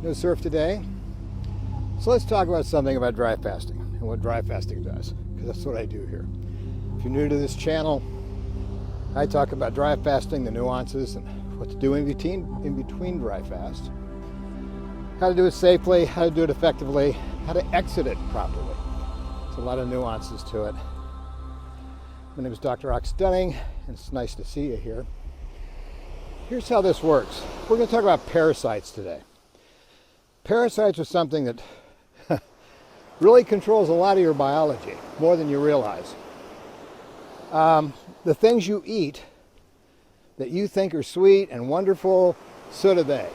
No surf today. So let's talk about something about dry fasting and what dry fasting does, because that's what I do here. If you're new to this channel, I talk about dry fasting, the nuances, and what to do in between dry fasts, how to do it safely, how to do it effectively, how to exit it properly. There's a lot of nuances to it. My name is Dr. Ox Dunning, and it's nice to see you here. Here's how this works. We're going to talk about parasites today. Parasites are something that really controls a lot of your biology, more than you realize. The things you eat that you think are sweet and wonderful, so do they.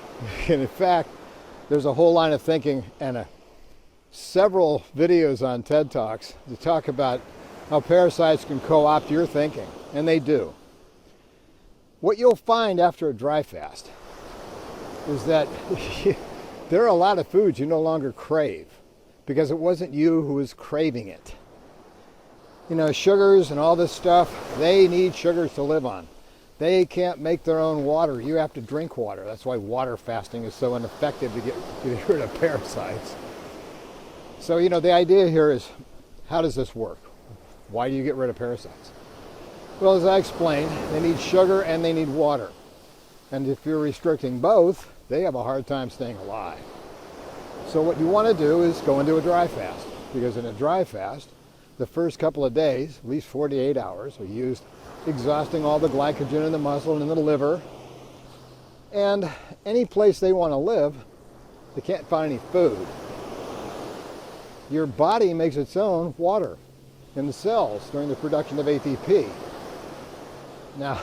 And in fact, there's a whole line of thinking and several videos on TED Talks to talk about how parasites can co-opt your thinking, and they do. What you'll find after a dry fast is that there are a lot of foods you no longer crave because it wasn't you who was craving it. You know, sugars and all this stuff, they need sugars to live on. They can't make their own water. You have to drink water. That's why water fasting is so ineffective to get rid of parasites. So, you know, the idea here is, how does this work? Why do you get rid of parasites? Well, as I explained, they need sugar and they need water. And if you're restricting both, they have a hard time staying alive. So what you want to do is go into a dry fast, because in a dry fast, the first couple of days, at least 48 hours, are used exhausting all the glycogen in the muscle and in the liver. And any place they want to live, they can't find any food. Your body makes its own water in the cells during the production of ATP. Now,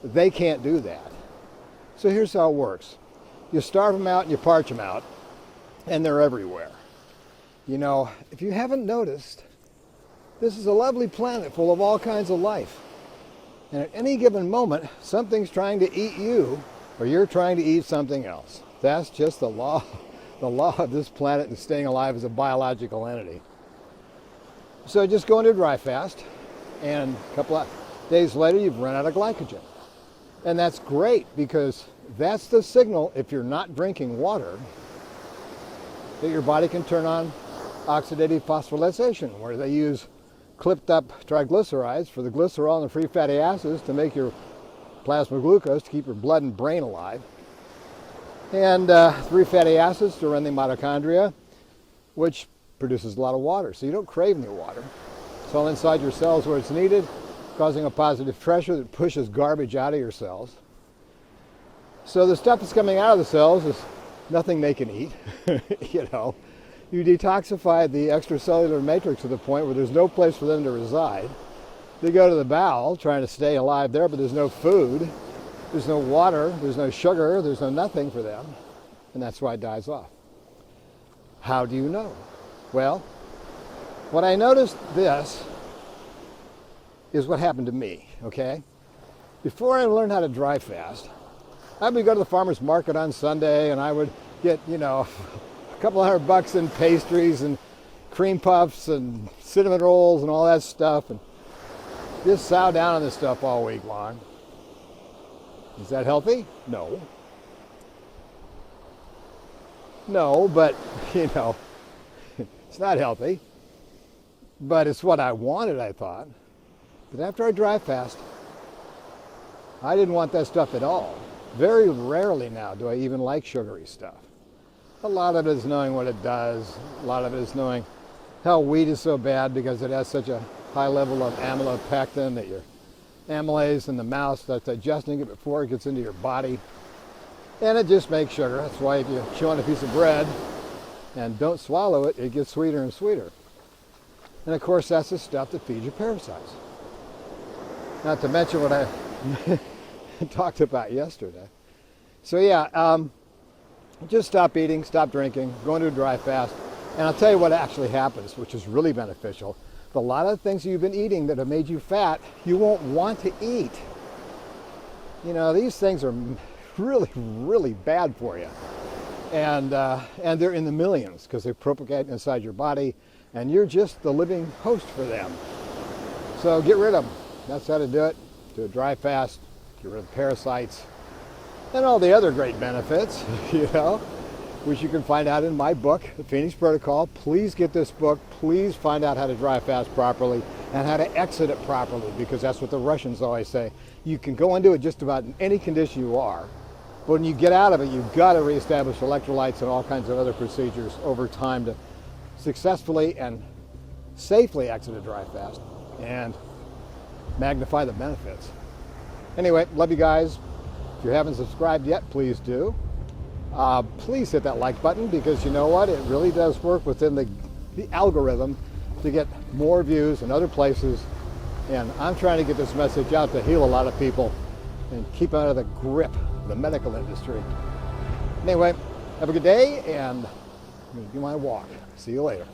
they can't do that. So here's how it works. You starve them out and you parch them out, and they're everywhere. You know, if you haven't noticed, this is a lovely planet full of all kinds of life. And at any given moment, something's trying to eat you, or you're trying to eat something else. That's just the law of this planet and staying alive as a biological entity. So just go into a dry fast, and a couple of days later, you've run out of glycogen. And that's great, because that's the signal, if you're not drinking water, that your body can turn on oxidative phosphorylation, where they use clipped up triglycerides for the glycerol and the free fatty acids to make your plasma glucose to keep your blood and brain alive. And free fatty acids to run the mitochondria, which produces a lot of water. So you don't crave any water. It's all inside your cells where it's needed, causing a positive pressure that pushes garbage out of your cells. So the stuff that's coming out of the cells is nothing they can eat. You know, you detoxify the extracellular matrix to the point where there's no place for them to reside. They go to the bowel trying to stay alive there, but there's no food, there's no water, there's no sugar, there's no nothing for them, and that's why it dies off. How do you know? Well, what I noticed this is what happened to me, okay? Before I learned how to dry fast, I would go to the farmer's market on Sunday and I would get, you know, a couple $100 in pastries and cream puffs and cinnamon rolls and all that stuff, and just sow down on this stuff all week long. Is that healthy? No. No, but, you know, it's not healthy. But it's what I wanted, I thought. But after I dry fast, I didn't want that stuff at all. Very rarely now do I even like sugary stuff. A lot of it is knowing what it does. A lot of it is knowing how wheat is so bad because it has such a high level of amylopectin that your amylase in the mouth starts digesting it before it gets into your body. And it just makes sugar. That's why if you chew on a piece of bread and don't swallow it, it gets sweeter and sweeter. And of course, that's the stuff that feeds your parasites. Not to mention what I talked about yesterday. So yeah, just stop eating, stop drinking, go into a dry fast. And I'll tell you what actually happens, which is really beneficial. A lot of things you've been eating that have made you fat, you won't want to eat. You know, these things are really, really bad for you. And they're in the millions because they propagate inside your body, and you're just the living host for them. So get rid of them. That's how to do it. Do a dry fast, get rid of the parasites, and all the other great benefits, you know. which you can find out in my book, The Phoenix Protocol. Please get this book. Please find out how to dry fast properly and how to exit it properly, because that's what the Russians always say. You can go into it just about in any condition you are, but when you get out of it, you've got to reestablish electrolytes and all kinds of other procedures over time to successfully and safely exit a dry fast and magnify the benefits. Anyway, love you guys. If you haven't subscribed yet, please do. Please hit that like button, because you know what? It really does work within the algorithm to get more views in other places. And I'm trying to get this message out to heal a lot of people and keep out of the grip of the medical industry. Anyway, have a good day, and I'm going to do my walk. See you later.